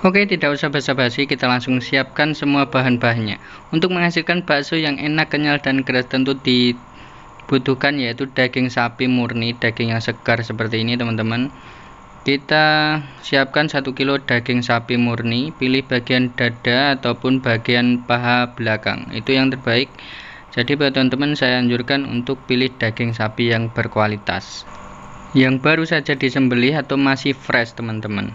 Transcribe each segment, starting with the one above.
Oke, tidak usah basa-basi, kita langsung siapkan semua bahan-bahannya. Untuk menghasilkan bakso yang enak, kenyal, dan keras tentu dibutuhkan yaitu daging sapi murni, daging yang segar seperti ini teman-teman. Kita siapkan 1 kilo daging sapi murni, pilih bagian dada ataupun bagian paha belakang, itu yang terbaik. Jadi buat teman-teman saya anjurkan untuk pilih daging sapi yang berkualitas, yang baru saja disembelih atau masih fresh teman-teman.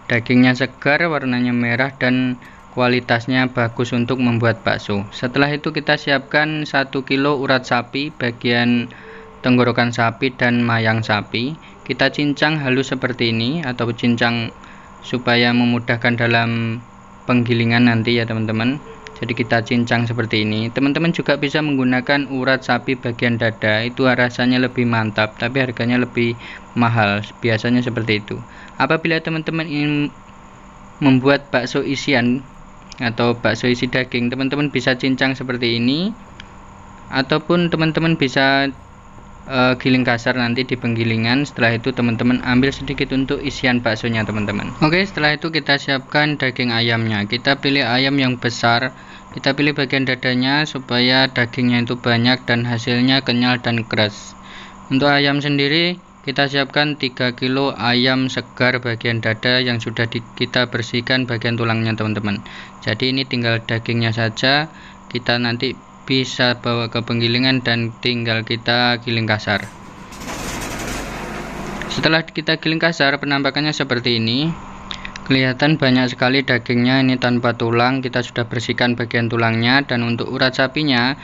Dagingnya segar, warnanya merah, dan kualitasnya bagus untuk membuat bakso. Setelah itu kita siapkan 1 kilo urat sapi, bagian tenggorokan sapi dan mayang sapi. Kita cincang halus seperti ini, atau cincang supaya memudahkan dalam penggilingan nanti ya teman-teman. Jadi kita cincang seperti ini. Teman-teman juga bisa menggunakan urat sapi bagian dada, itu rasanya lebih mantap tapi harganya lebih mahal, biasanya seperti itu. Apabila teman-teman ingin membuat bakso isian atau bakso isi daging, teman-teman bisa cincang seperti ini, ataupun teman-teman bisa giling kasar nanti di penggilingan. Setelah itu teman-teman ambil sedikit untuk isian baksonya teman-teman. Oke, setelah itu kita siapkan daging ayamnya. Kita pilih ayam yang besar, kita pilih bagian dadanya supaya dagingnya itu banyak dan hasilnya kenyal dan keras. Untuk ayam sendiri kita siapkan 3 kilo ayam segar bagian dada yang sudah kita bersihkan bagian tulangnya teman-teman. Jadi ini tinggal dagingnya saja, kita nanti bisa bawa ke penggilingan dan tinggal kita giling kasar. Setelah kita giling kasar, penampakannya seperti ini. Kelihatan banyak sekali dagingnya, ini tanpa tulang, kita sudah bersihkan bagian tulangnya. Dan untuk urat sapinya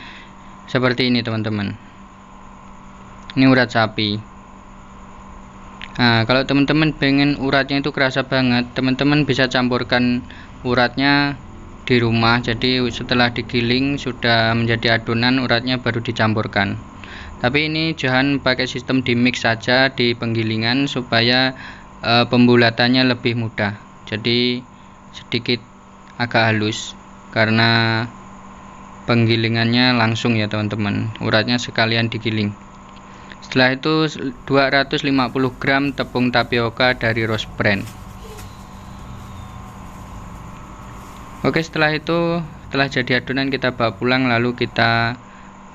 seperti ini teman-teman. Ini urat sapi. Nah, kalau teman-teman pengen uratnya itu kerasa banget, teman-teman bisa campurkan uratnya di rumah. Jadi setelah digiling sudah menjadi adonan, uratnya baru dicampurkan. Tapi ini jangan pakai sistem di mix saja di penggilingan supaya pembulatannya lebih mudah. Jadi sedikit agak halus karena penggilingannya langsung ya teman-teman, uratnya sekalian digiling. Setelah itu 250 gram tepung tapioka dari Rose Brand. Oke, setelah itu, setelah jadi adonan kita bawa pulang lalu kita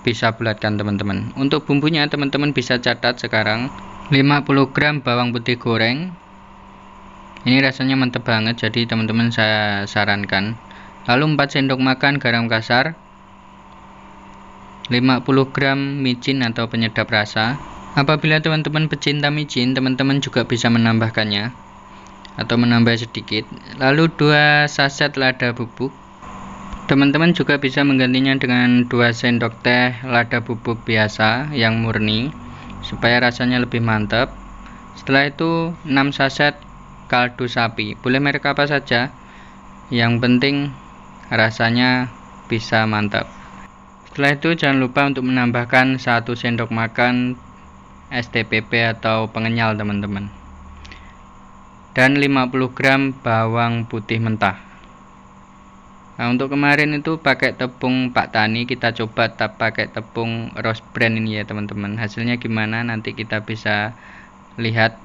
bisa bulatkan teman-teman. Untuk bumbunya teman-teman bisa catat sekarang 50 gram bawang putih goreng. Ini rasanya mantap banget, jadi teman-teman saya sarankan. Lalu 4 sendok makan garam kasar, 50 gram micin atau penyedap rasa. Apabila teman-teman pecinta micin, teman-teman juga bisa menambahkannya atau menambah sedikit. Lalu 2 saset lada bubuk. Teman-teman juga bisa menggantinya dengan 2 sendok teh lada bubuk biasa yang murni supaya rasanya lebih mantap. Setelah itu 6 saset kaldu sapi, boleh merek apa saja, yang penting rasanya bisa mantap. Setelah itu jangan lupa untuk menambahkan 1 sendok makan STPP atau pengenyal teman-teman, dan 50 gram bawang putih mentah. Nah, untuk kemarin itu pakai tepung Pak Tani, kita coba pakai tepung Rose Brand ini ya teman-teman. Hasilnya gimana nanti kita bisa lihat.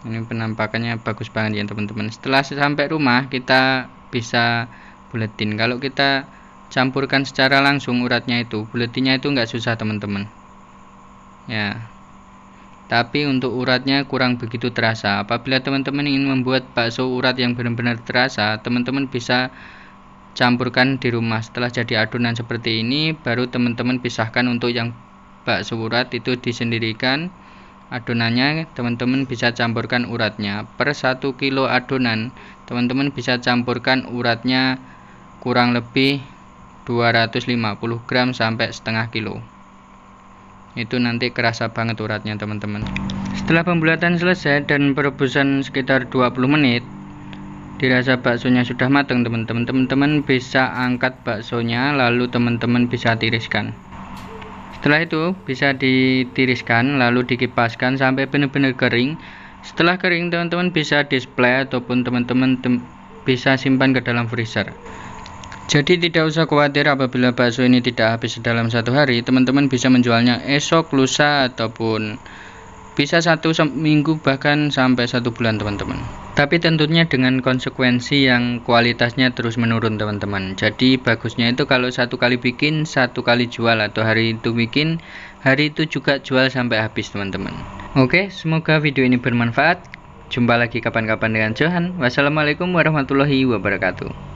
Ini penampakannya bagus banget ya teman-teman. Setelah sampai rumah kita bisa buletin. Kalau kita campurkan secara langsung uratnya itu, buletinnya itu nggak susah teman-teman ya, tapi untuk uratnya kurang begitu terasa. Apabila teman-teman ingin membuat bakso urat yang benar-benar terasa, teman-teman bisa campurkan di rumah. Setelah jadi adonan seperti ini, baru teman-teman pisahkan. Untuk yang bakso urat itu disendirikan adonannya, teman-teman bisa campurkan uratnya. Per 1 kilo adonan teman-teman bisa campurkan uratnya kurang lebih 250 gram sampai setengah kilo. Itu nanti kerasa banget uratnya teman-teman. Setelah pembulatan selesai dan perebusan sekitar 20 menit, dirasa baksonya sudah matang teman-teman. Teman-teman bisa angkat baksonya lalu teman-teman bisa tiriskan. Setelah itu bisa ditiriskan lalu dikipaskan sampai benar-benar kering. Setelah kering teman-teman bisa display ataupun teman-teman bisa simpan ke dalam freezer. Jadi tidak usah khawatir apabila bakso ini tidak habis dalam 1 hari. Teman-teman bisa menjualnya esok, lusa, ataupun bisa 1 minggu bahkan sampai 1 bulan teman-teman. Tapi tentunya dengan konsekuensi yang kualitasnya terus menurun teman-teman. Jadi bagusnya itu kalau 1 kali bikin 1 kali jual, atau hari itu bikin hari itu juga jual sampai habis teman-teman. Oke, semoga video ini bermanfaat. Jumpa lagi kapan-kapan dengan Johan. Wassalamualaikum warahmatullahi wabarakatuh.